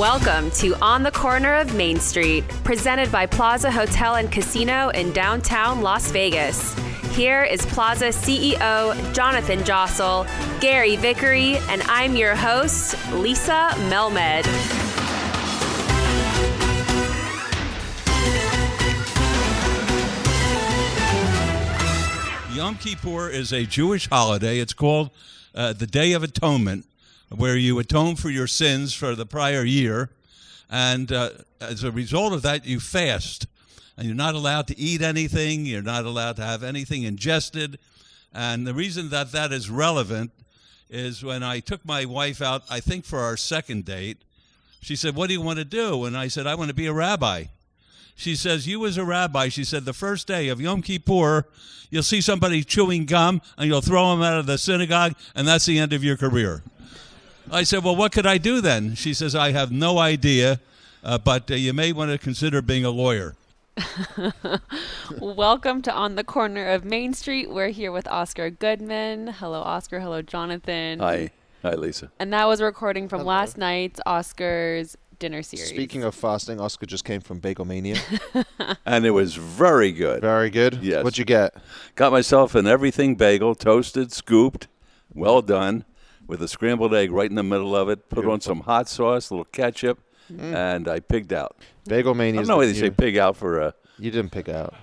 Welcome to On the Corner of Main Street, presented by Plaza Hotel and Casino in downtown Las Vegas. Here is Plaza CEO Jonathan Jossel, Gary Vickery, and I'm your host, Lisa Melmed. Yom Kippur is a Jewish holiday. It's called the Day of Atonement, where you atone for your sins for the prior year. And as a result of that, you fast. And you're not allowed to eat anything. You're not allowed to have anything ingested. And the reason that that is relevant is when I took my wife out, I think for our second date, she said, "What do you want to do?" And I said, "I want to be a rabbi." She says, "You as a rabbi," she said, "the first day of Yom Kippur, you'll see somebody chewing gum and you'll throw them out of the synagogue, and that's the end of your career." I said, "Well, what could I do then?" She says, "I have no idea, but you may want to consider being a lawyer." Welcome to On the Corner of Main Street. We're here with Oscar Goodman. Hello, Oscar. Hello, Jonathan. Hi, Lisa. And that was a recording from last night's Oscar's dinner series. Speaking of fasting, Oscar just came from Bagel Mania. And it was very good. Very good? Yes. What'd you get? Got myself an everything bagel, toasted, scooped, well done, with a scrambled egg right in the middle of it. Put on some hot sauce, a little ketchup, and I pigged out. Bagel Mania I is don't know why they the say new... pig out for a... You didn't pig out.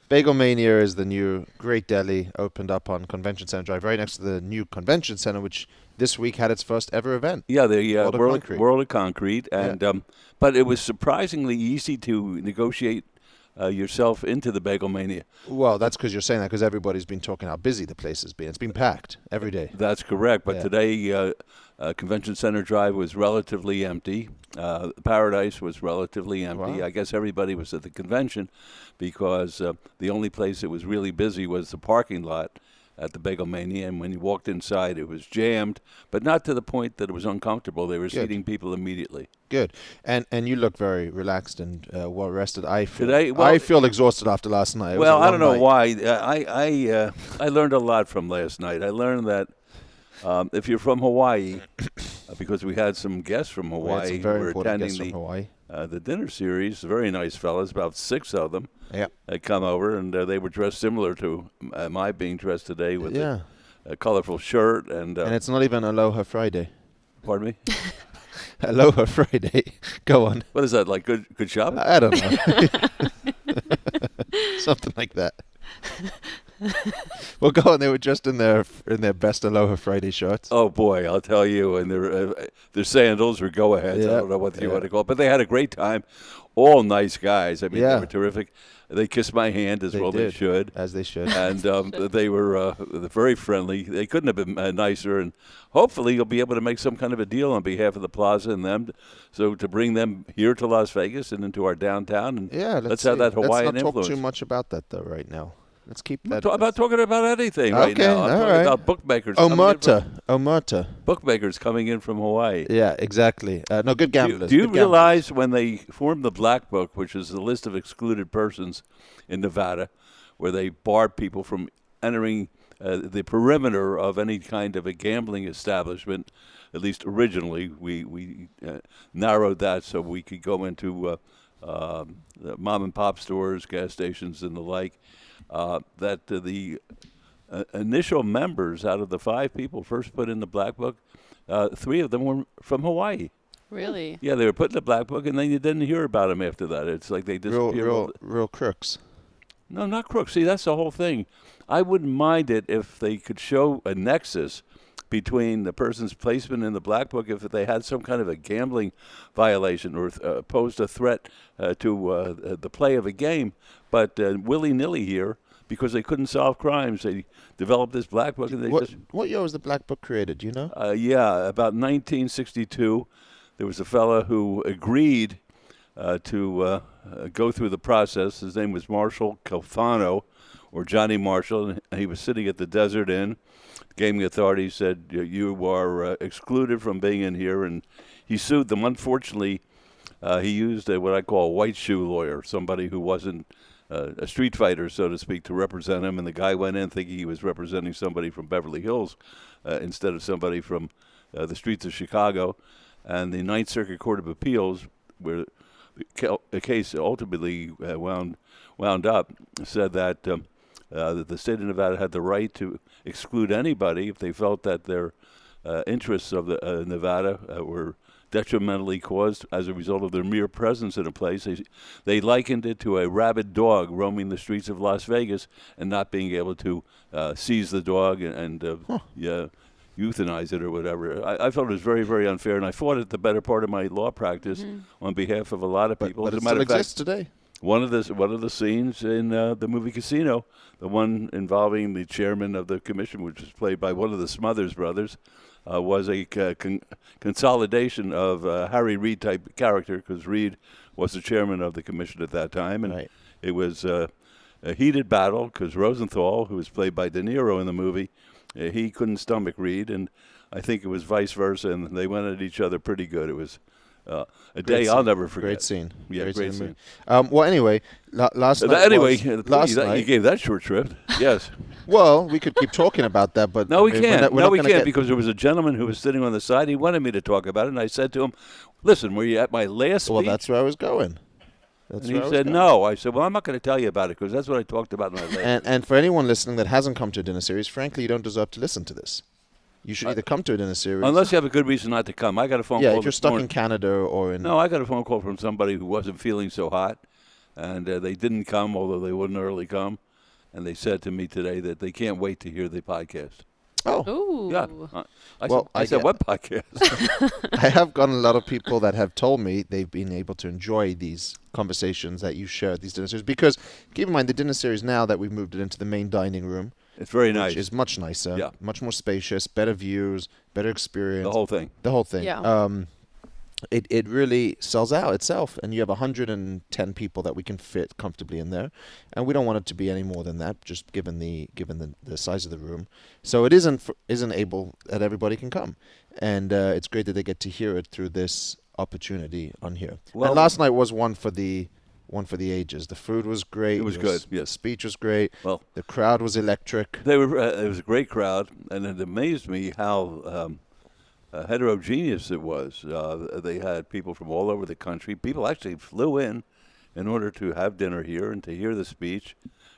Bagel Mania is the new great deli opened up on Convention Center Drive, right next to the new Convention Center, which this week had its first ever event. Yeah, the World World of Concrete. of Concrete. And but it was surprisingly easy to negotiate yourself into the Bagel Mania. Well, that's because you're saying that because everybody's been talking how busy the place has been. It's been packed every day. That's correct. But today, Convention Center Drive was relatively empty. Paradise was relatively empty. Wow. I guess everybody was at the convention because the only place that was really busy was the parking lot at the Bagel Mania. And when you walked inside, it was jammed, but not to the point that it was uncomfortable. They were seating people immediately. Good. And you look very relaxed and well rested. I Today, feel exhausted after last night. It was well, a I don't long know night. why. I learned a lot from last night. I learned that if you're from Hawaii, because we had some guests from We had Hawaii some who very were important attending guests from Hawaii. the dinner series, very nice fellas, about 6 of them. Yeah. They come over, and they were dressed similar to my being dressed today with a colorful shirt. And it's not even Aloha Friday. pardon me? Aloha Friday. Go on. What is that, like good shopping? I don't know. Something like that. Well, go on. They were dressed in their best Aloha Friday shirts. Oh boy, I'll tell you, and their sandals or go-aheads. I don't know what you want to call it, but they had a great time. All nice guys. I mean, they were terrific. They kissed my hand as they should. As they should. And they were very friendly. They couldn't have been nicer. And hopefully you'll be able to make some kind of a deal on behalf of the Plaza and them, so to bring them here to Las Vegas and into our downtown. And let's have that Hawaiian influence. Let's not talk too much about that, though, right now. Let's keep that. I'm not talking about anything right now. I'm talking about bookmakers. Omerta. Bookmakers coming in from Hawaii. Yeah, exactly. No, good gamblers. Do you realize when they formed the Black Book, which is the list of excluded persons in Nevada, where they barred people from entering the perimeter of any kind of a gambling establishment, at least originally, we narrowed that so we could go into the mom-and-pop stores, gas stations, and the like. That the initial members out of the 5 people first put in the Black Book, 3 of them were from Hawaii. Really? Yeah, they were put in the Black Book, and then you didn't hear about them after that. It's like they disappeared. Real crooks. No, not crooks. See, that's the whole thing. I wouldn't mind it if they could show a nexus between the person's placement in the Black Book if they had some kind of a gambling violation or posed a threat to the play of a game. But willy-nilly here, because they couldn't solve crimes, they developed this Black Book. And what year was the Black Book created? Do you know? About 1962. There was a fellow who agreed to go through the process. His name was Marshall Calfano, or Johnny Marshall, and he was sitting at the Desert Inn. The gaming authorities said, you are excluded from being in here, and he sued them. Unfortunately, he used what I call a white shoe lawyer, somebody who wasn't a street fighter, so to speak, to represent him, and the guy went in thinking he was representing somebody from Beverly Hills instead of somebody from the streets of Chicago. and the Ninth Circuit Court of Appeals, where the case ultimately wound up, said that the state of Nevada had the right to exclude anybody if they felt that their interests of the Nevada were detrimentally caused as a result of their mere presence in a place. They likened it to a rabid dog roaming the streets of Las Vegas and not being able to seize the dog and euthanize it or whatever. I felt it was very, very unfair, and I fought it the better part of my law practice on behalf of a lot of people. But As it a matter still of fact, exists today. one of the scenes in the movie Casino, the one involving the chairman of the commission, which was played by one of the Smothers brothers, was a consolidation of Harry Reid type character, because Reid was the chairman of the commission at that time, and it was a heated battle because Rosenthal, who was played by De Niro in the movie, he couldn't stomach Reid, and I think it was vice versa, and they went at each other pretty good. It was a day scene. I'll never forget. Great scene. Yeah, great scene. Well, anyway, last night. Anyway, last night. you gave that short shrift. Yes. Well, we could keep talking about that, but No, we can't. we're not We gonna can't get- because there was a gentleman who was sitting on the side. He wanted me to talk about it, and I said to him, "Listen, were you at my last speech?" Well, that's where I was going. That's And where I he was said, going. "No." I said, "Well, I'm not going to tell you about it because that's what I talked about in my last." And for anyone listening that hasn't come to a dinner series, frankly, you don't deserve to listen to this. You should either come to a dinner series. Unless you have a good reason not to come. I got a phone call. if you're this stuck morning. in Canada or in. No, I got a phone call from somebody who wasn't feeling so hot, and they didn't come, although they wouldn't early come. And they said to me today that they can't wait to hear the podcast. Oh. Ooh. Yeah. I said, get- what podcast? I have gotten a lot of people that have told me they've been able to enjoy these conversations that you share at these dinner series. Because keep in mind, the dinner series now that we've moved it into the main dining room, It's very nice. which is much nicer, Yeah. much more spacious, better views, better experience. The whole thing. The whole thing. Yeah. It really sells out itself, and you have 110 people that we can fit comfortably in there, and we don't want it to be any more than that, just given the size of the room. So it isn't able that everybody can come, and it's great that they get to hear it through this opportunity on here. Well- and last night was one for the ages. The food was great. It was good, yes. Speech was great. Well, The crowd was electric. they were. It was a great crowd, and it amazed me how heterogeneous it was. They had people from all over the country. People actually flew in order to have dinner here and to hear the speech.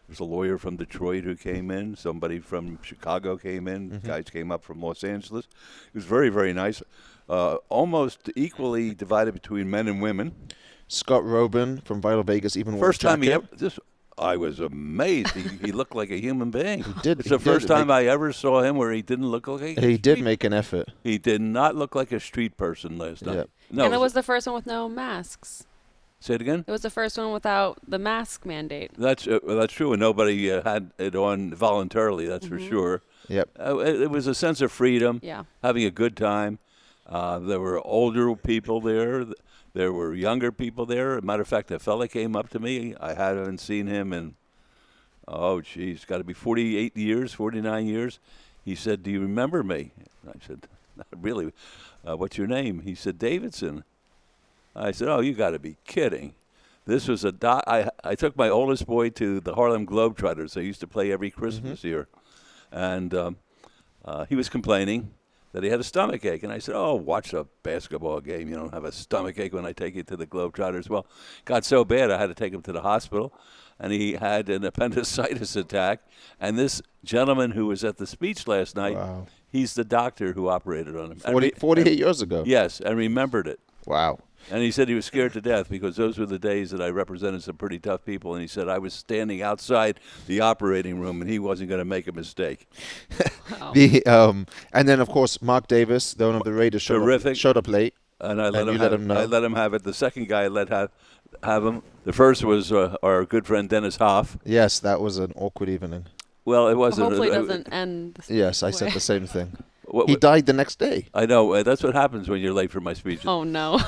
There's a lawyer from Detroit who came in. Somebody from Chicago came in. Guys came up from Los Angeles. It was very, very nice. Almost equally divided between men and women. Scott Robin from Vital Vegas even wore a First time he jacket. ever. I was amazed. He looked like a human being. He did. It's He the first did. time I ever saw him where he didn't look like a He did make an effort. He did not look like a street person last night. Yeah. No, And it was the first one with no masks. say it again. It was the first one without the mask mandate. That's true, and nobody had it on voluntarily. That's for sure. Yep. It was a sense of freedom. Yeah. Having a good time. There were older people there. There were younger people there. As a matter of fact, a fella came up to me. I haven't seen him in, it's got to be 48 years, 49 years. He said, "Do you remember me?" And I said, "Not really. What's your name?" He said, "Davidson." I said, "Oh, you got to be kidding." This was I took my oldest boy to the Harlem Globetrotters. They used to play every Christmas here. And he was complaining that he had a stomach ache. And I said, "Oh, watch a basketball game. You don't have a stomach ache when I take you to the Globetrotters." Well, it got so bad I had to take him to the hospital. And he had an appendicitis attack. And this gentleman who was at the speech last night, Wow. he's the doctor who operated on him. 48 years ago. Yes, and remembered it. Wow. And he said he was scared to death because those were the days that I represented some pretty tough people. And he said I was standing outside the operating room and he wasn't going to make a mistake. And then, of course, Mark Davis, the owner of the Raiders, Terrific. showed up late. And I let And him you have let him know? I let him have it. The second guy I let have him. The first was our good friend Dennis Hoff. Yes, that was an awkward evening. Well, it wasn't. Hopefully it doesn't end the same Yes, I way. said the same thing. What- He died the next day. I know. That's what happens when you're late for my speech. Oh, no.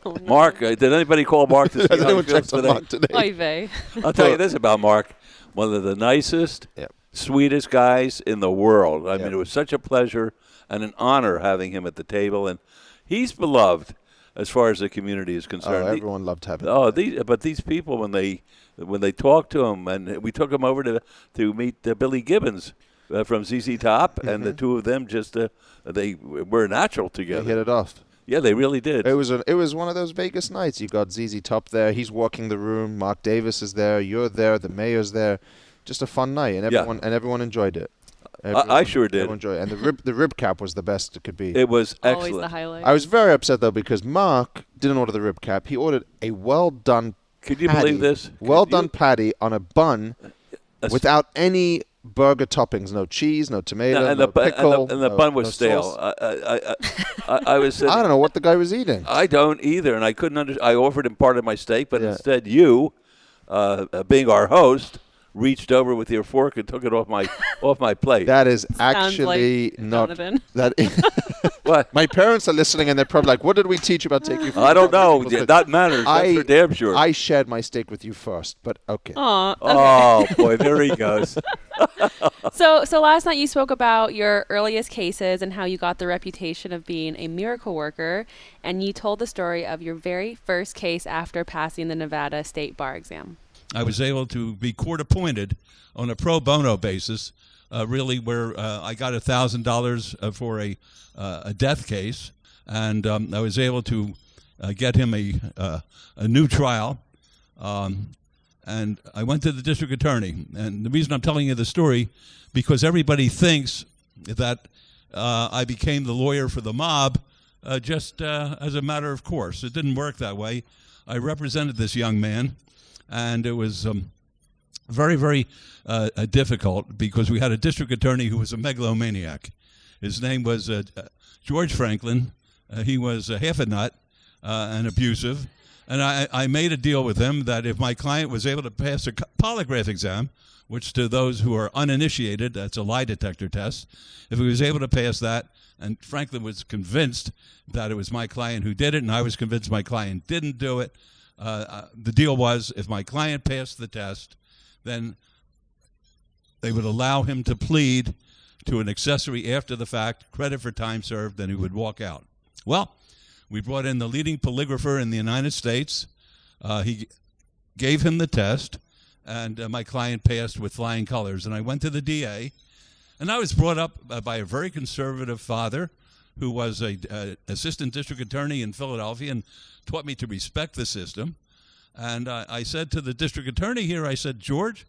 Oh, no. Mark, did anybody call Mark to see Has how anyone he feels checked on today? Mark today? Oy vey. I'll tell you this about Mark. One of the nicest, Yep. sweetest guys in the world. I Yep. mean, it was such a pleasure and an honor having him at the table. And he's beloved as far as the community is Oh, concerned. everyone loved having him. But these people, when they talked to him, and we took him over to meet Billy Gibbons from ZZ Top, and the two of them just they were natural They together. hit it off. Yeah, they really did. It was one of those Vegas nights. You got ZZ Top there. He's walking the room. Mark Davis is there. You're there. The mayor's there. Just a fun night, and everyone enjoyed it. I sure did. Everyone enjoyed it. And the rib cap was the best it could be. It was excellent. Always the highlight. I was very upset though because Mark didn't order the rib cap. He ordered a well done. Could you believe this? Well done patty on a bun without any burger toppings, no cheese, no tomato, no pickle, and the bun was stale. I was sitting, I don't know what the guy was eating. I don't either, and I couldn't understand. I offered him part of my steak, but instead you, being our host, reached over with your fork and took it off my plate. That is actually not Jonathan. that. What? My parents are listening, and they're probably like, "What did we teach you about taking food?" I don't know. That matters. That's for damn sure. I shared my steak with you first, but okay. Aw, okay. Oh boy, there he goes. So last night you spoke about your earliest cases and how you got the reputation of being a miracle worker, and you told the story of your very first case after passing the Nevada State Bar exam. I was able to be court appointed on a pro bono basis, really where I got $1,000 for a death case, and I was able to get him a new trial. And I went to the district attorney. And the reason I'm telling you the story, because everybody thinks that I became the lawyer for the mob just as a matter of course. It didn't work that way. I represented this young man, and it was very, very difficult because we had a district attorney who was a megalomaniac. His name was George Franklin. He was half a nut and abusive. And I made a deal with him that if my client was able to pass a polygraph exam, which to those who are uninitiated, that's a lie detector test, if he was able to pass that, and Franklin was convinced that it was my client who did it, and I was convinced my client didn't do it, the deal was if my client passed the test, then they would allow him to plead to an accessory after the fact, credit for time served, then he would walk out. Well, we brought in the leading polygrapher in the United States. He gave him the test, and my client passed with flying colors. And I went to the DA, and I was brought up by a very conservative father who was an assistant district attorney in Philadelphia and taught me to respect the system. And I said to the district attorney here, I said, George,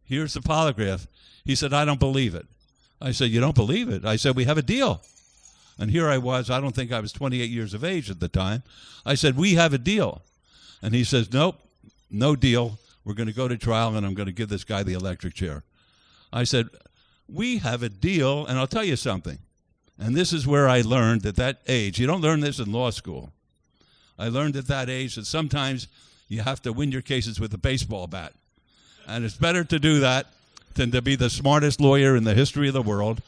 here's the polygraph. He said, I don't believe it. I said, you don't believe it? I said, we have a deal. And here I was, I don't think I was 28 years of age at the time. I said, we have a deal. And he says, nope, no deal. We're going to go to trial, and I'm going to give this guy the electric chair. I said, we have a deal, and I'll tell you something. And this is where I learned at that age. You don't learn this in law school. I learned at that age that sometimes you have to win your cases with a baseball bat. And it's better to do that than to be the smartest lawyer in the history of the world.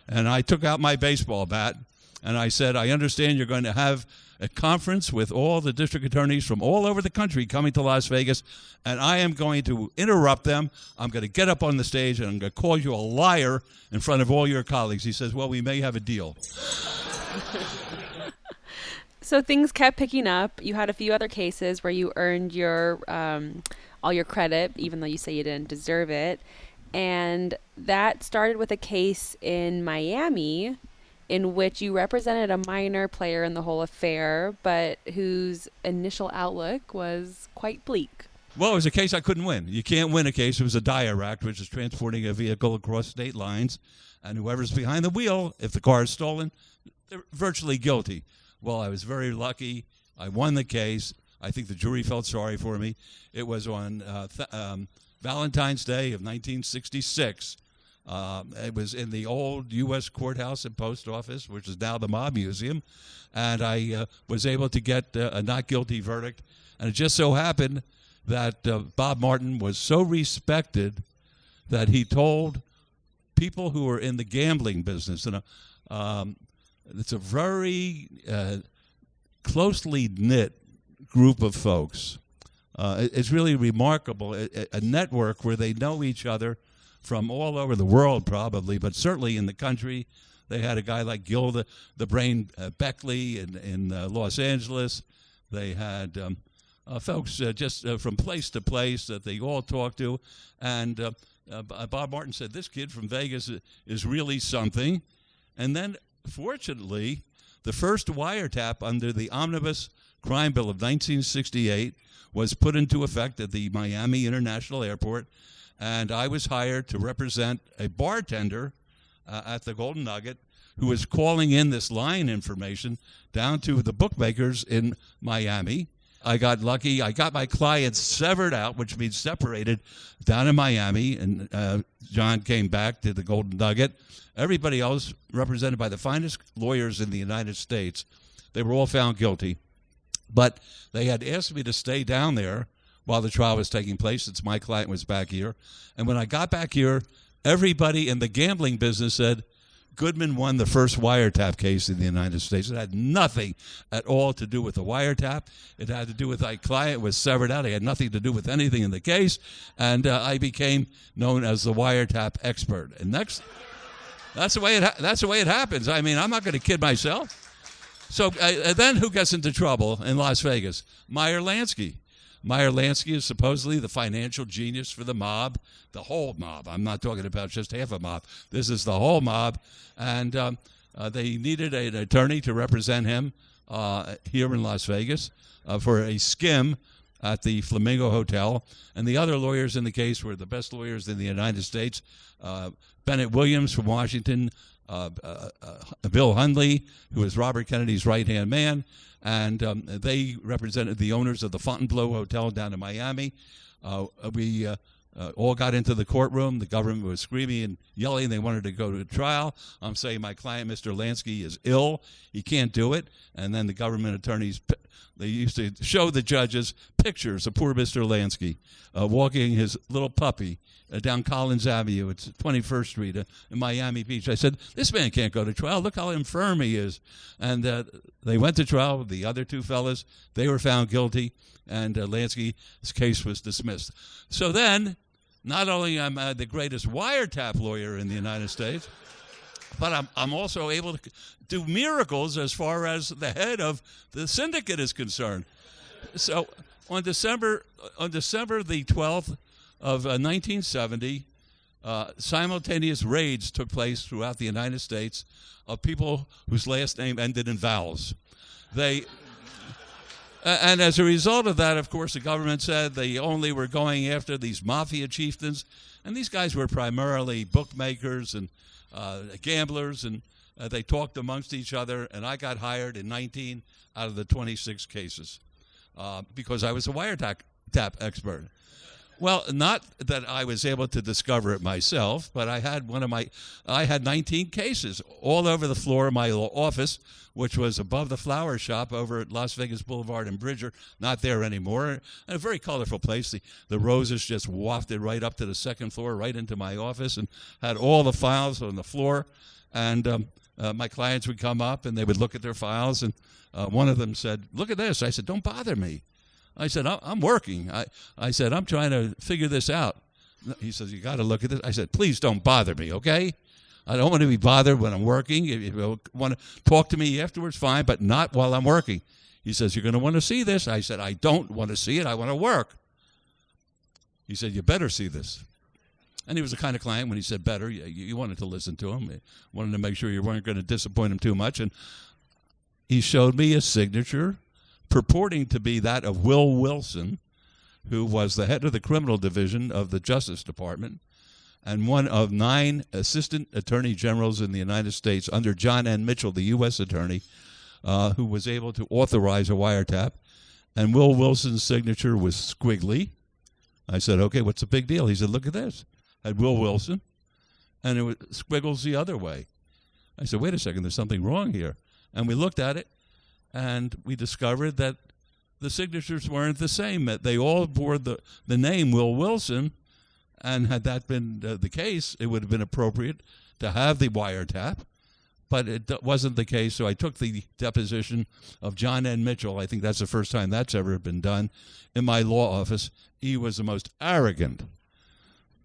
And I took out my baseball bat, and I said, I understand you're going to have a conference with all the district attorneys from all over the country coming to Las Vegas, and I am going to interrupt them. I'm going to get up on the stage, and I'm going to call you a liar in front of all your colleagues. He says, well, we may have a deal. So things kept picking up. You had a few other cases where you earned your all your credit, even though you say you didn't deserve it. And that started with a case in Miami in which you represented a minor player in the whole affair, but whose initial outlook was quite bleak. Well, it was a case I couldn't win. You can't win a case. It was a dire act, which is transporting a vehicle across state lines, and whoever's behind the wheel, if the car is stolen, they're virtually guilty. Well, I was very lucky. I won the case. I think the jury felt sorry for me. It was on Valentine's Day of 1966. It was in the old U.S. courthouse and post office, which is now the Mob Museum, and I was able to get a not guilty verdict. And it just so happened that Bob Martin was so respected that he told people who were in the gambling business, and it's a very closely knit group of folks. It's really remarkable, a network where they know each other from all over the world probably, but certainly in the country. They had a guy like Gil the Brain Beckley in Los Angeles. They had folks just from place to place that they all talked to. And Bob Martin said, this kid from Vegas is really something. And then, fortunately, The first wiretap under the Omnibus Crime Bill of 1968 was put into effect at the Miami International Airport, and I was hired to represent a bartender at the Golden Nugget who was calling in this line information down to the bookmakers in Miami. I got lucky. I got my clients severed out, which means separated, down in Miami, and John came back to the Golden Nugget. Everybody else, represented by the finest lawyers in the United States, they were all found guilty. But they had asked me to stay down there while the trial was taking place, since my client was back here. And when I got back here, everybody in the gambling business said, Goodman won the first wiretap case in the United States. It had nothing at all to do with the wiretap. It had to do with my client was severed out. It had nothing to do with anything in the case. And I became known as the wiretap expert. And that's the way it happens. I mean, I'm not going to kid myself. So then who gets into trouble in Las Vegas? Meyer Lansky. Meyer Lansky is supposedly the financial genius for the mob, the whole mob. I'm not talking about just half a mob. This is the whole mob. And they needed an attorney to represent him here in Las Vegas for a skim at the Flamingo Hotel. And the other lawyers in the case were the best lawyers in the United States. Bennett Williams from Washington, Bill Hundley, who was Robert Kennedy's right-hand man, and they represented the owners of the Fontainebleau Hotel down in Miami. We all got into the courtroom. The government was screaming and yelling. They wanted to go to trial. I'm saying my client, Mr. Lansky, is ill. He can't do it. And then the government attorneys, they used to show the judges pictures of poor Mr. Lansky walking his little puppy down Collins Avenue. It's 21st Street in Miami Beach. I said, this man can't go to trial. Look how infirm he is. And they went to trial with the other two fellas. They were found guilty, and Lansky's case was dismissed. So then, not only am I the greatest wiretap lawyer in the United States, but I'm also able to do miracles as far as the head of the syndicate is concerned. So on December the 12th of 1970, simultaneous raids took place throughout the United States of people whose last name ended in vowels. And as a result of that, of course, the government said they only were going after these mafia chieftains, and these guys were primarily bookmakers and gamblers, and they talked amongst each other, and I got hired in 19 out of the 26 cases because I was a wiretap expert. Well, not that I was able to discover it myself, but I had 19 cases all over the floor of my office, which was above the flower shop over at Las Vegas Boulevard and Bridger, not there anymore. And a very colorful place. The roses just wafted right up to the second floor, right into my office, and had all the files on the floor. And my clients would come up, and they would look at their files, and one of them said, "Look at this." I said, "Don't bother me." I said, I'm working. I said, I'm trying to figure this out. He says, you got to look at this. I said, please don't bother me, okay? I don't want to be bothered when I'm working. If you want to talk to me afterwards, fine, but not while I'm working. He says, you're going to want to see this. I said, I don't want to see it. I want to work. He said, you better see this. And he was the kind of client, when he said better, you wanted to listen to him. You wanted to make sure you weren't going to disappoint him too much. And he showed me a signature purporting to be that of Will Wilson, who was the head of the criminal division of the Justice Department and one of 9 assistant attorney generals in the United States under John N. Mitchell, the U.S. attorney, who was able to authorize a wiretap. And Will Wilson's signature was squiggly. I said, okay, what's the big deal? He said, look at this. Had Will Wilson, and it was squiggles the other way. I said, wait a second, there's something wrong here. And we looked at it, and we discovered that the signatures weren't the same. That they all bore the name Will Wilson, and had that been the case, it would have been appropriate to have the wiretap, but it wasn't the case. So I took the deposition of John N. Mitchell. I think that's the first time that's ever been done in my law office. He was the most arrogant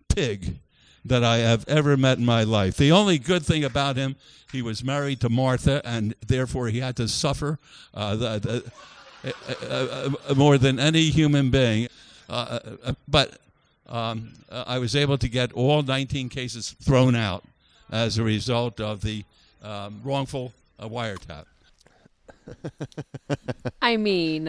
pig that I have ever met in my life. The only good thing about him, he was married to Martha, and therefore he had to suffer more than any human being. But I was able to get all 19 cases thrown out as a result of the wrongful wiretap. I mean,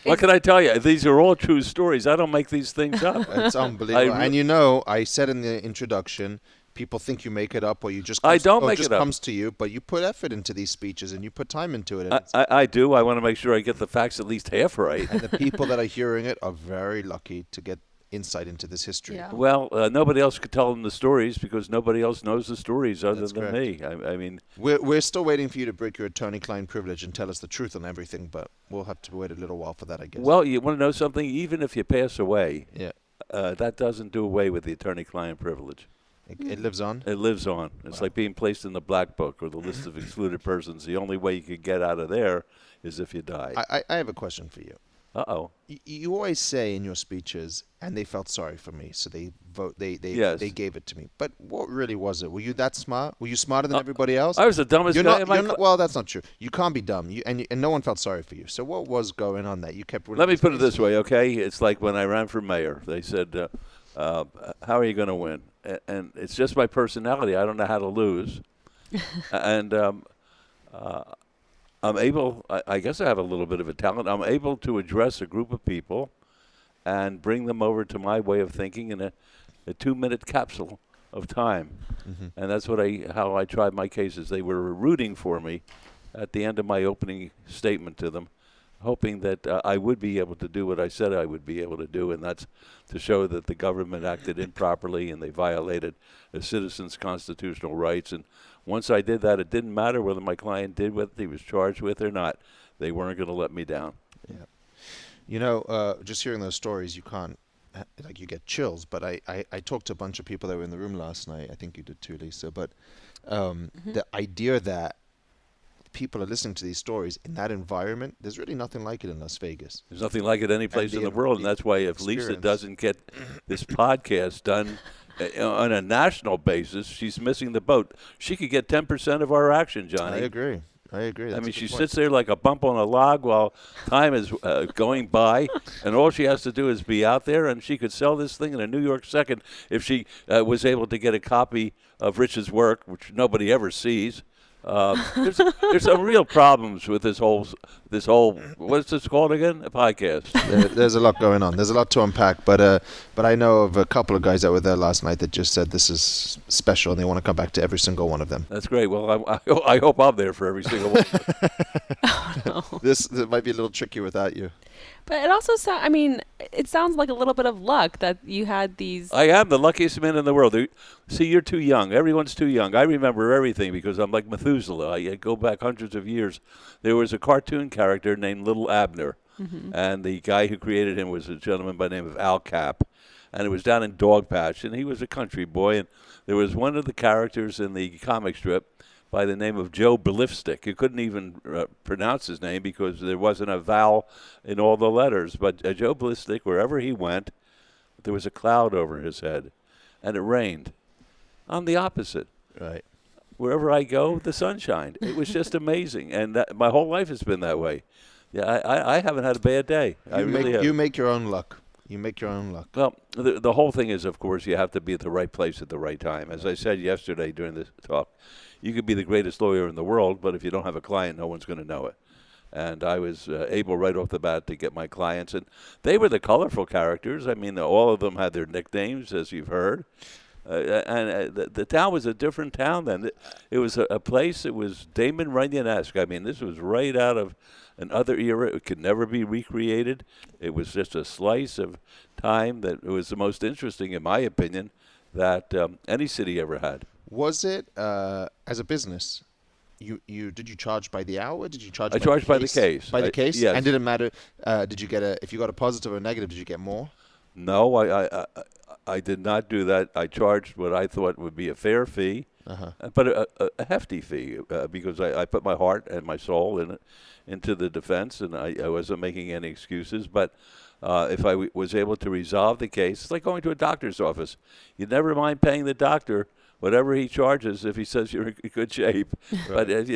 What can I tell you? These are all true stories. I don't make these things up. It's unbelievable. And you know, I said in the introduction, people think you make it up or you just I don't make just it up. comes to you, but you put effort into these speeches and you put time into it. And, I do. I want to make sure I get the facts at least half right. and the people that are hearing it are very lucky to get insight into this history. Yeah. Well, nobody else could tell them the stories because nobody else knows the stories other That's than correct. me. I mean, We're still waiting for you to break your attorney-client privilege and tell us the truth on everything, but we'll have to wait a little while for that, I guess. well, you want to know something? Even if you pass away, yeah, that doesn't do away with the attorney-client privilege. it lives on. It lives on. It's like being placed in the black book or the list of excluded persons. The only way you could get out of there is if you die. I have a question for you. Uh-oh. You always say in your speeches, and they felt sorry for me, so they Yes. they gave it to me. But what really was it? Were you that smart? Were you smarter than everybody else? I was the dumbest You're guy not, in my you're not, well, that's not true. You can't be dumb. And no one felt sorry for you. So what was going on that you kept? Let me put it this way, okay? It's like when I ran for mayor. They said, how are you going to win? And it's just my personality. I don't know how to lose. And I'm able, I guess I have a little bit of a talent. I'm able to address a group of people and bring them over to my way of thinking in a 2-minute capsule of time. Mm-hmm. And that's how I tried my cases. They were rooting for me at the end of my opening statement to them, hoping that I would be able to do what I said I would be able to do, and that's to show that the government acted improperly and they violated a citizen's constitutional rights. And once I did that, it didn't matter whether my client did what he was charged with or not. They weren't going to let me down. Yeah. You know, just hearing those stories, you can't, like, you get chills. But I talked to a bunch of people that were in the room last night. I think you did too, Lisa. But the idea that people are listening to these stories in that environment, there's really nothing like it in Las Vegas. There's nothing like it any place the- in the world, and that's why if Lisa experience. doesn't get this podcast done on a national basis, she's missing the boat. She could get 10% of our action, Johnny. I agree. I I That's mean, a she good point. sits there like a bump on a log while time is going by, and all she has to do is be out there, and she could sell this thing in a New York second if she was able to get a copy of Rich's work, which nobody ever sees. There's some real problems with this whole what's this called again? A podcast. There's a lot going on. There's a lot to unpack. But I know of a couple of guys that were there last night that just said this is special and they want to come back to every single one of them. That's great. Well, I hope I'm there for every single one. This might be a little tricky without you. but it also sounds. I mean, it sounds like a little bit of luck that you had these. I am the luckiest man in the world. See, you're too young. Everyone's too young. I remember everything because I'm like Methuselah. I go back hundreds of years. There was a cartoon character named Little Abner, and the guy who created him was a gentleman by the name of Al Cap, and it was down in Dogpatch, and he was a country boy, and there was one of the characters in the comic strip by the name of Joe Blifstick. You couldn't even pronounce his name because there wasn't a vowel in all the letters. But Joe Blifstick, wherever he went, there was a cloud over his head, and it rained. I'm the opposite. Right. Wherever I go, the sun shined. It was just amazing, and my whole life has been that way. Yeah, I haven't had a bad day. I really have. You make your own luck. You make your own luck. Well, the whole thing is, of course, you have to be at the right place at the right time. As I said yesterday during this talk, you could be the greatest lawyer in the world, but if you don't have a client, no one's going to know it. And I was able right off the bat to get my clients, and they were the colorful characters. I mean, all of them had their nicknames, as you've heard. The town was a different town then. It was a place that was Damon Runyon-esque. I mean, this was right out of another era. It could never be recreated. It was just a slice of time that was the most interesting, in my opinion, that any city ever had. Was it as a business? Did you charge by the hour? Did you charge? I charged by the case. By the case? Yes. And did it matter? Did you get if you got a positive or a negative? Did you get more? No, I did not do that. I charged what I thought would be a fair fee, but a hefty fee because I put my heart and my soul into the defense, and I wasn't making any excuses. But if I was able to resolve the case, it's like going to a doctor's office. You never mind paying the doctor whatever he charges if he says you're in good shape. Right. But if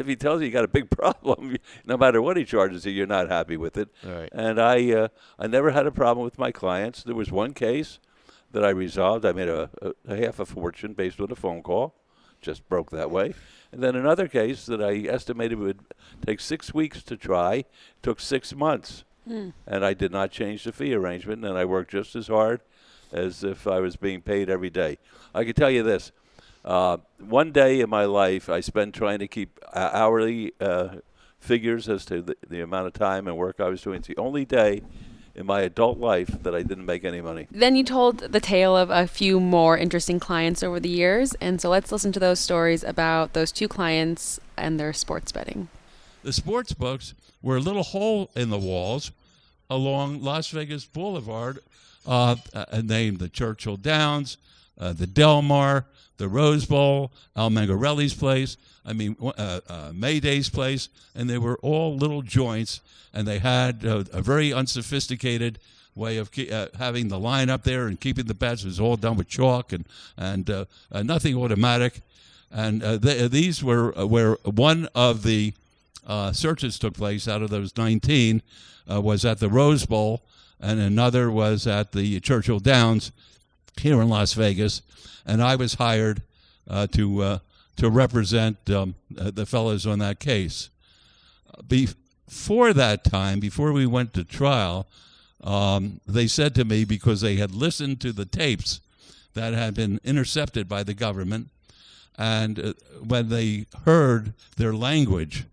he tells you you got a big problem, no matter what he charges you, you're not happy with it. Right. And I never had a problem with my clients. There was one case that I resolved. I made a half a fortune based on a phone call just broke that way. And then another case that I estimated would take 6 weeks to try took 6 months. And I did not change the fee arrangement, and I worked just as hard as if I was being paid every day. I can tell you this. One day in my life I spent trying to keep hourly figures as to the amount of time and work I was doing. It's the only day in my adult life that I didn't make any money. Then you told the tale of a few more interesting clients over the years, and so let's listen to those stories about those 2 clients and their sports betting. The sports books were a little hole in the walls along Las Vegas Boulevard, named the Churchill Downs, the Del Mar, the Rose Bowl, Al Mangarelli's place, Mayday's place, and they were all little joints, and they had a very unsophisticated way of having the line up there and keeping the bets. It was all done with chalk and nothing automatic. And these were where one of the searches took place out of those 19 was at the Rose Bowl, and another was at the Churchill Downs here in Las Vegas. And I was hired to represent the fellows on that case. Before that time, before we went to trial, they said to me, because they had listened to the tapes that had been intercepted by the government, and when they heard their language,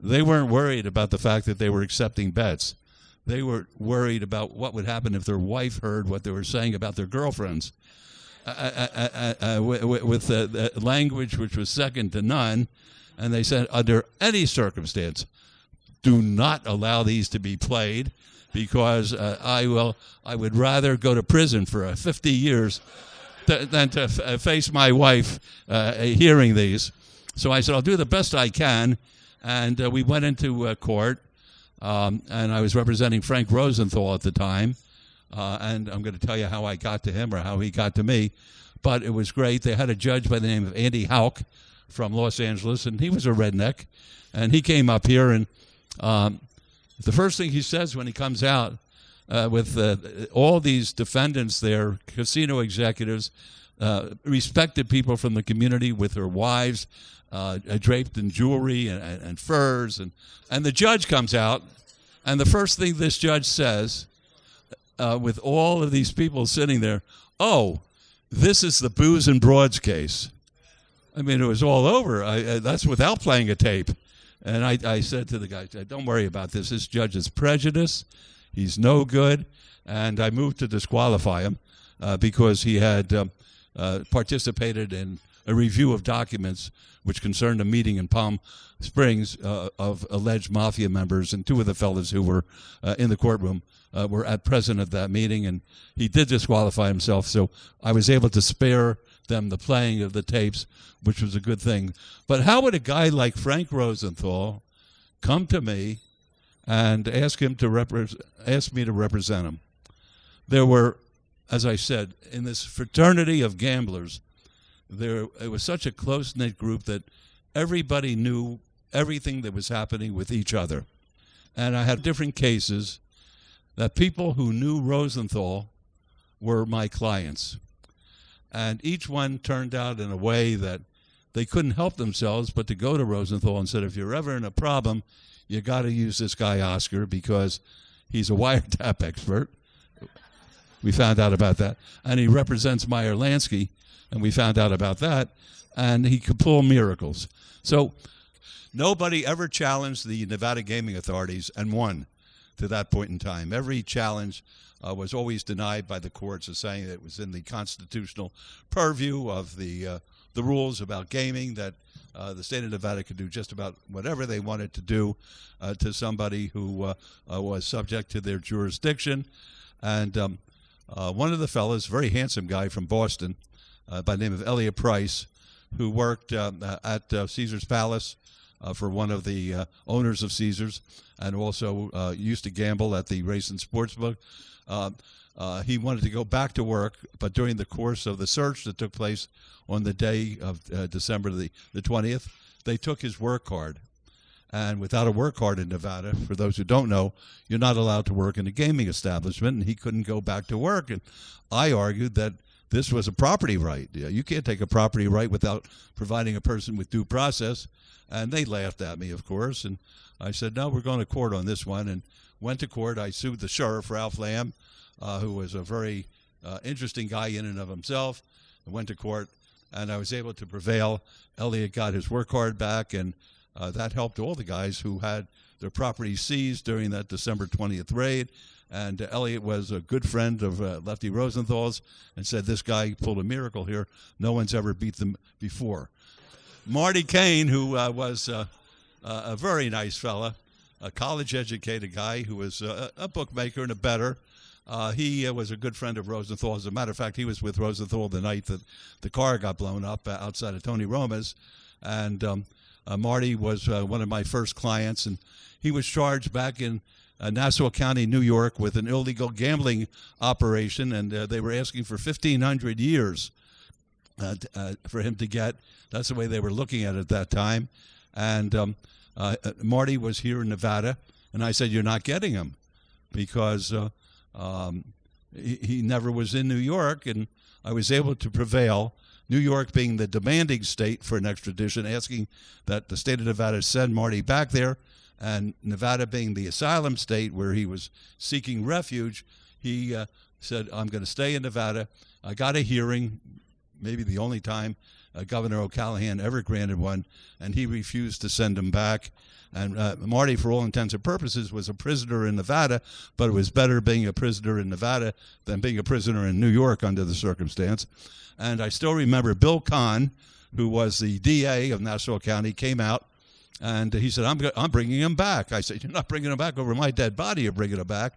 they weren't worried about the fact that they were accepting bets. They were worried about what would happen if their wife heard what they were saying about their girlfriends. With the language which was second to none, and they said, under any circumstance, do not allow these to be played, because I would rather go to prison for 50 years than to face my wife hearing these. So I said, I'll do the best I can, and we went into court, and I was representing Frank Rosenthal at the time. And I'm going to tell you how I got to him or how he got to me. But it was great. They had a judge by the name of Andy Houck from Los Angeles, and he was a redneck. And he came up here, and the first thing he says when he comes out with all these defendants there, casino executives, respected people from the community with their wives, draped in jewelry and furs. And the judge comes out, and the first thing this judge says, with all of these people sitting there, oh, this is the Booze and Broads case. I mean, it was all over. That's without playing a tape. And I said to the guy, don't worry about this. This judge is prejudiced. He's no good. And I moved to disqualify him because he had participated in a review of documents which concerned a meeting in Palm Springs of alleged mafia members, and 2 of the fellows who were in the courtroom were present at that meeting, and he did disqualify himself, so I was able to spare them the playing of the tapes, which was a good thing. But how would a guy like Frank Rosenthal come to me and ask me to represent him? There were, as I said, in this fraternity of gamblers, it was such a close-knit group that everybody knew everything that was happening with each other. And I had different cases that people who knew Rosenthal were my clients. And each one turned out in a way that they couldn't help themselves but to go to Rosenthal and said, if you're ever in a problem, you got to use this guy Oscar because he's a wiretap expert. We found out about that. And he represents Meyer Lansky, and we found out about that. And he could pull miracles. So nobody ever challenged the Nevada gaming authorities and won to that point in time. Every challenge was always denied by the courts as saying that it was in the constitutional purview of the rules about gaming, that the state of Nevada could do just about whatever they wanted to do to somebody who was subject to their jurisdiction. And one of the fellows, very handsome guy from Boston by the name of Elliot Price, who worked at Caesar's Palace for one of the owners of Caesars, and also used to gamble at the Race and Sportsbook. He wanted to go back to work, but during the course of the search that took place on the day of December the 20th, they took his work card. And without a work card in Nevada, for those who don't know, you're not allowed to work in a gaming establishment, and he couldn't go back to work. And I argued that this was a property right. You can't take a property right without providing a person with due process. And they laughed at me, of course. And I said, no, we're going to court on this one. And went to court. I sued the sheriff, Ralph Lamb, who was a very interesting guy in and of himself. I went to court, and I was able to prevail. Elliot got his work card back, and that helped all the guys who had their property seized during that December 20th raid. And Elliot was a good friend of Lefty Rosenthal's and said, this guy pulled a miracle here. No one's ever beat them before. Marty Kane, who was a very nice fella, a college-educated guy who was a bookmaker and a bettor. He was a good friend of Rosenthal. As a matter of fact, he was with Rosenthal the night that the car got blown up outside of Tony Roma's. And Marty was one of my first clients, and he was charged back in Nassau County, New York, with an illegal gambling operation, and they were asking for 1,500 years for him to get. That's the way they were looking at it at that time. And Marty was here in Nevada, and I said, you're not getting him, because he never was in New York, and I was able to prevail. New York being the demanding state for an extradition, asking that the state of Nevada send Marty back there, and Nevada being the asylum state where he was seeking refuge, he said, I'm going to stay in Nevada. I got a hearing, maybe the only time Governor O'Callaghan ever granted one, and he refused to send him back. And Marty, for all intents and purposes, was a prisoner in Nevada, but it was better being a prisoner in Nevada than being a prisoner in New York under the circumstance. And I still remember Bill Kahn, who was the DA of Nassau County, came out, and he said, I'm bringing him back. I said, you're not bringing him back over my dead body, you're bringing him back.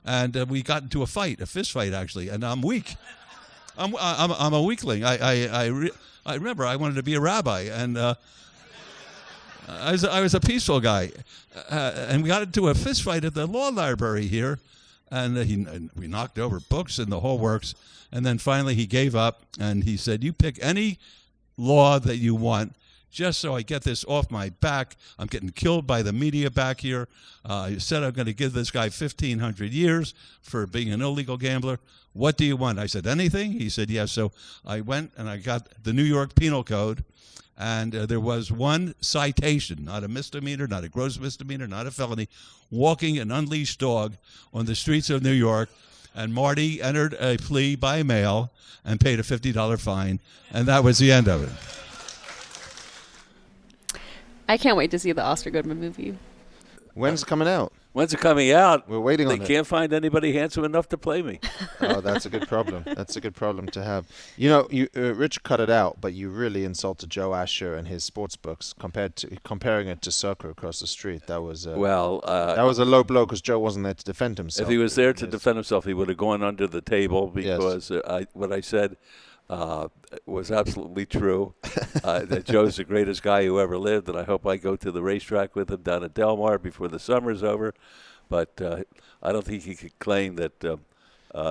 And we got into a fight, a fist fight, actually, and I'm weak. I'm a weakling. I remember I wanted to be a rabbi, and I was a peaceful guy, and we got into a fist fight at the law library here, and we knocked over books and the whole works, and then finally he gave up, and he said, you pick any law that you want, just so I get this off my back. I'm getting killed by the media back here. He said I'm going to give this guy 1,500 years for being an illegal gambler. What do you want? I said, anything? He said, yes. So I went and I got the New York Penal Code, and there was one citation, not a misdemeanor, not a gross misdemeanor, not a felony, walking an unleashed dog on the streets of New York. And Marty entered a plea by mail and paid a $50 fine, and that was the end of it. I can't wait to see the Oscar Goodman movie. When's it coming out? When's it coming out? We're waiting on it. They can't find anybody handsome enough to play me. Oh, that's a good problem. That's a good problem to have. You know, Rich cut it out, but you really insulted Joe Asher and his sports books comparing it to Circa across the street. That was that was a low blow because Joe wasn't there to defend himself. If he was there to defend himself, he would have gone under the table because what I said was absolutely true. That Joe's the greatest guy who ever lived, and I hope I go to the racetrack with him down at Del Mar before the summer's over. But I don't think he could claim that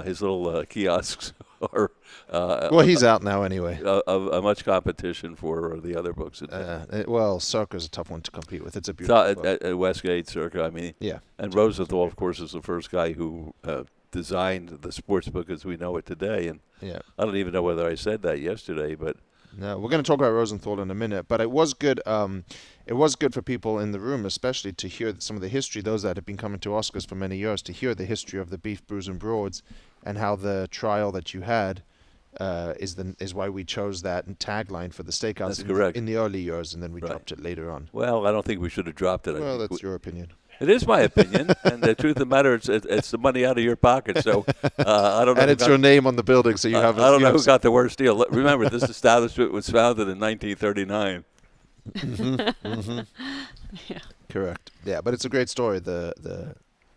his little kiosks are. Well, he's out now anyway. A much competition for the other books. Well, Circa's a tough one to compete with. It's a beautiful book. At Westgate, Circa, I mean. Yeah. And Rosenthal, of course, is the first guy who designed the sports book as we know it today. And I don't even know whether I said that yesterday, but. No, we're going to talk about Rosenthal in a minute, but it was good. It was good for people in the room, especially to hear some of the history. Those that have been coming to Oscars for many years, to hear the history of the Beef, Brews, and Broads, and how the trial that you had is why we chose that tagline for the Steakhouse. That's correct. In the early years, and then we dropped it later on. Well, I don't think we should have dropped it. Well, that's your opinion. It is my opinion, and the truth of the matter is, it's the money out of your pocket. So I don't know. And it's your name on the building, so you have. I don't know who got the worst deal. Remember, this establishment was founded in 1939. Yeah. Correct. Yeah, but it's a great story. The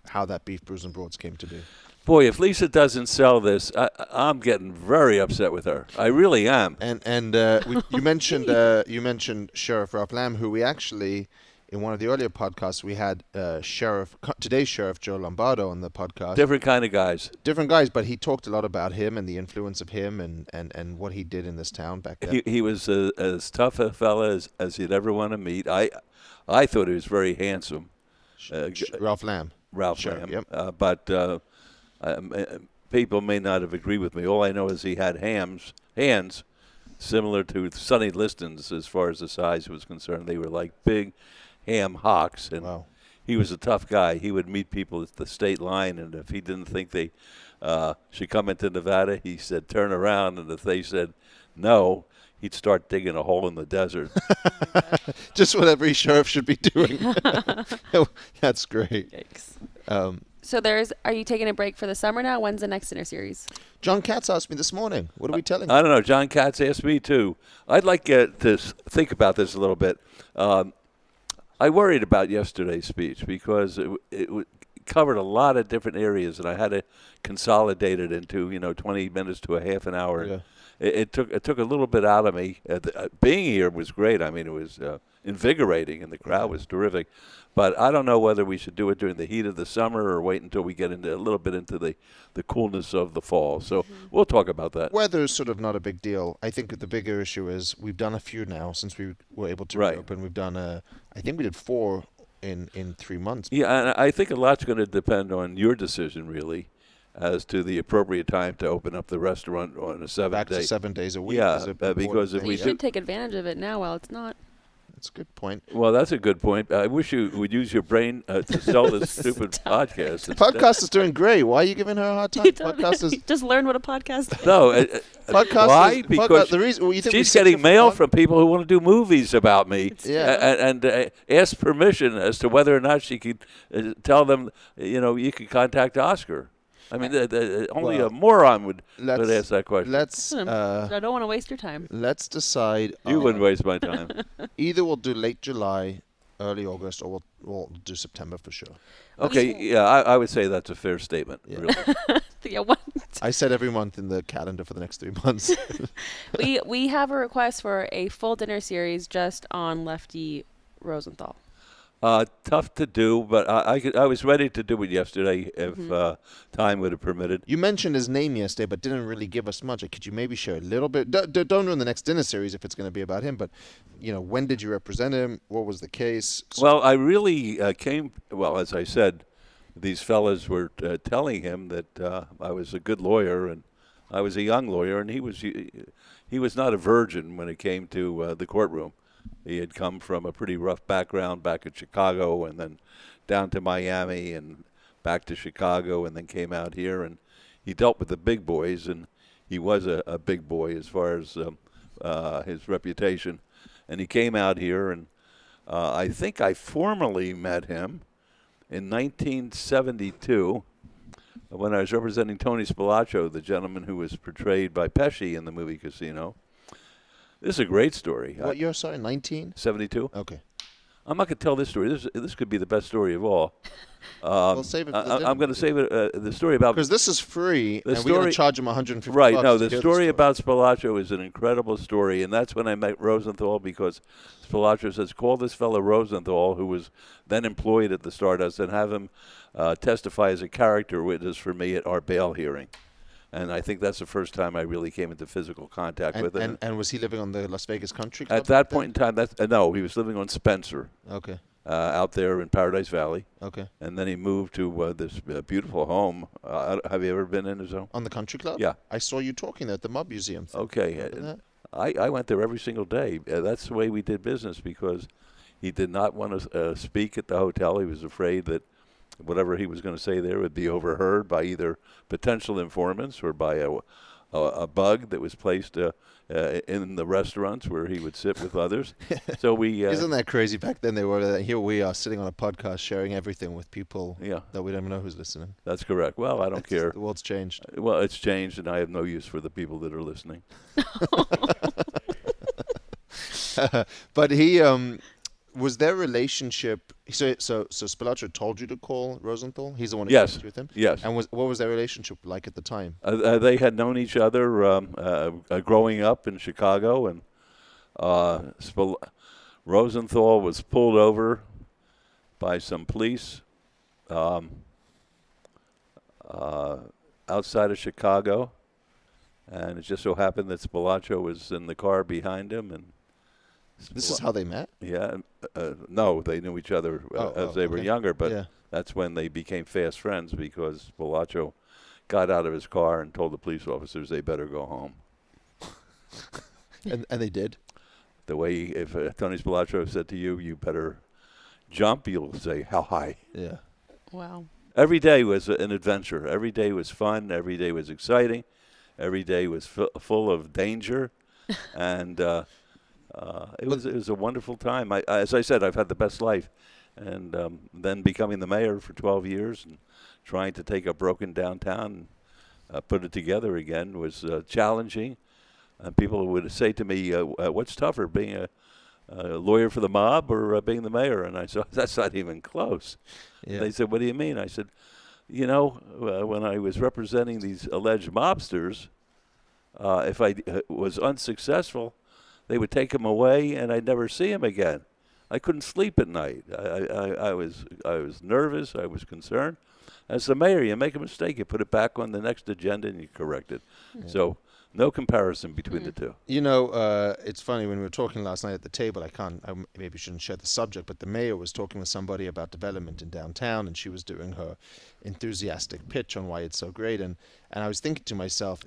how that Beef, Brews, and Broads came to be. Boy, if Lisa doesn't sell this, I'm getting very upset with her. I really am. And you mentioned Sheriff Ralph Lamb, who we actually. In one of the earlier podcasts, we had today's Sheriff Joe Lombardo on the podcast. Different kind of guys. Different guys, but he talked a lot about him and the influence of him and what he did in this town back then. He was as tough a fella as you'd ever want to meet. I thought he was very handsome. Ralph Lamb. Ralph Sheriff, Lamb. Yep. But people may not have agreed with me. All I know is he had hands similar to Sonny Liston's as far as the size was concerned. They were like big ham hocks, and Wow. he was a tough guy. He would meet people at the state line, and if he didn't think they should come into Nevada, he said, turn around, and if they said no, he'd start digging a hole in the desert. Just what every sheriff should be doing. That's great. Yikes. So are you taking a break for the summer now? When's the next dinner series? John Katz asked me this morning. What are we telling I don't know. John Katz asked me, too. I'd like to think about this a little bit. I worried about yesterday's speech because it covered a lot of different areas, and I had to consolidate it into 20 minutes to a half an hour. Yeah. It took a little bit out of me. Being here was great. I mean, it was invigorating, and the crowd was terrific. But I don't know whether we should do it during the heat of the summer or wait until we get into a little bit into the coolness of the fall. So we'll talk about that. Weather is sort of not a big deal. I think the bigger issue is we've done a few now since we were able to reopen. We've done I think we did 4 in 3 months. Yeah, and I think a lot's going to depend on your decision, really, as to the appropriate time to open up the restaurant on a 7 Back day. to 7 days a week. Yeah, is a because if thing. we You should take advantage of it now while it's not. That's a good point. Well, that's a good point. I wish you would use your brain to sell this stupid podcast. The podcast is doing great. Why are you giving her a hard time? Podcast is Just learn what a podcast is. No. podcast. Why? Is, Because the reason you think she's getting mail from people who want to do movies about me, and ask permission as to whether or not she could tell them, you could contact Oscar. I mean, only a moron would ask that question. I don't want to waste your time. Let's decide. You wouldn't waste my time. Either we'll do late July, early August, or we'll do September for sure. Okay, yeah, I would say that's a fair statement. Yeah. Really. Yeah, what? I said every month in the calendar for the next 3 months. We have a request for a full dinner series just on Lefty Rosenthal. Tough to do, but I was ready to do it yesterday if time would have permitted. You mentioned his name yesterday, but didn't really give us much. Could you maybe share a little bit? Don't ruin the next dinner series if it's going to be about him, but when did you represent him? What was the case? Well, I really as I said, these fellas were telling him that I was a good lawyer and I was a young lawyer, and he was not a virgin when it came to the courtroom. He had come from a pretty rough background back in Chicago and then down to Miami and back to Chicago and then came out here. And he dealt with the big boys, and he was a big boy as far as his reputation. And he came out here, and I think I formally met him in 1972 when I was representing Tony Spilaccio, the gentleman who was portrayed by Pesci in the movie Casino. This is a great story. What year, sorry, 1972. Okay. I'm not going to tell this story. This could be the best story of all. We'll save it for the I'm going to save it. The story about... Because this is free, and we're going to charge him $150. Right, no, the story about Spilaccio is an incredible story, and that's when I met Rosenthal, because Spilaccio says, call this fellow Rosenthal, who was then employed at the Stardust, and have him testify as a character witness for me at our bail hearing. And I think that's the first time I really came into physical contact with him. And was he living on the Las Vegas Country Club? At that point in time, no, he was living on Spencer. Okay. Out there in Paradise Valley. Okay. And then he moved to this beautiful home. Have you ever been in his home? On the Country Club? Yeah. I saw you talking there at the Mob Museum. Okay. I went there every single day. That's the way we did business, because he did not want to speak at the hotel. He was afraid that whatever he was going to say there would be overheard by either potential informants or by a bug that was placed in the restaurants where he would sit with others. So we isn't that crazy? Back then they were. Here we are sitting on a podcast sharing everything with people that we don't even know who's listening. That's correct. Well, I don't care. The world's changed. Well, it's changed, and I have no use for the people that are listening. But he was their relationship. So Spilaccio told you to call Rosenthal. He's the one who connected you with him. Yes. And what was their relationship like at the time? They had known each other growing up in Chicago, and Rosenthal was pulled over by some police outside of Chicago, and it just so happened that Spilaccio was in the car behind him, and this is how they met? Yeah. No, they knew each other as they were younger, but yeah. that's when they became fast friends, because Spilaccio got out of his car and told the police officers they better go home. And they did. The way, if Tony Spilotro said to you, you better jump, you'll say, how high? Yeah. Wow. Every day was an adventure. Every day was fun. Every day was exciting. Every day was full of danger. And it was a wonderful time. As I said, I've had the best life. And then becoming the mayor for 12 years and trying to take a broken downtown and put it together again was challenging. And people would say to me, what's tougher, being a lawyer for the mob or being the mayor? And I said, that's not even close. Yeah. They said, what do you mean? I said, you know, when I was representing these alleged mobsters, if I was unsuccessful, they would take him away and I'd never see him again. I couldn't sleep at night. I was nervous. I was concerned. As the mayor, you make a mistake, you put it back on the next agenda and you correct it. Yeah. So no comparison between the two. You know, it's funny, when we were talking last night at the table, I maybe shouldn't share the subject, but the mayor was talking with somebody about development in downtown, and she was doing her enthusiastic pitch on why it's so great. And I was thinking to myself,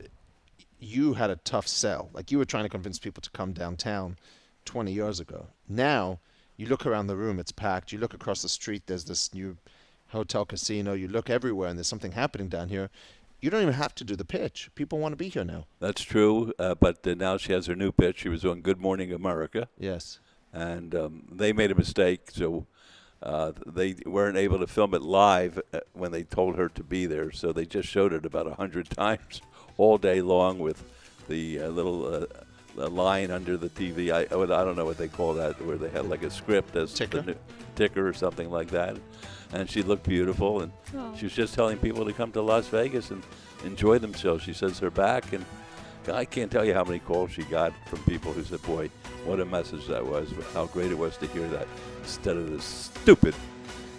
you had a tough sell. Like, you were trying to convince people to come downtown 20 years ago. Now, you look around the room, it's packed. You look across the street, there's this new hotel casino. You look everywhere, and there's something happening down here. You don't even have to do the pitch. People want to be here now. That's true, but now she has her new pitch. She was on Good Morning America. Yes. And they made a mistake, so they weren't able to film it live when they told her to be there. So they just showed it about 100 times all day long with the little line under the TV. I don't know what they call that, where they had like a script as ticker? Ticker or something like that. And she looked beautiful, and she was just telling people to come to Las Vegas and enjoy themselves. She says they're back, and I can't tell you how many calls she got from people who said, boy, what a message that was, how great it was to hear that, instead of this stupid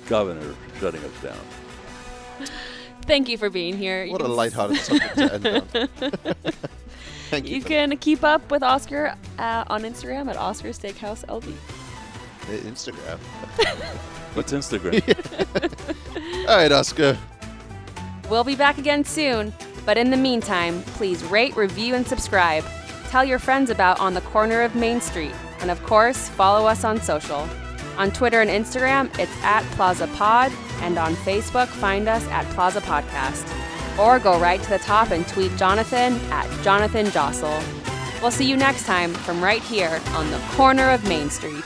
governor shutting us down. Thank you for being here. What a lighthearted subject to end on. Thank you. You can keep up with Oscar on Instagram at Oscar Steakhouse LV. Instagram. What's Instagram? All right, Oscar. We'll be back again soon, but in the meantime, please rate, review, and subscribe. Tell your friends about On the Corner of Main Street. And of course, follow us on social. On Twitter and Instagram, it's at Plaza Pod, and on Facebook, find us at Plaza Podcast. Or go right to the top and tweet Jonathan at Jonathan Jossel. We'll see you next time from right here on the corner of Main Street.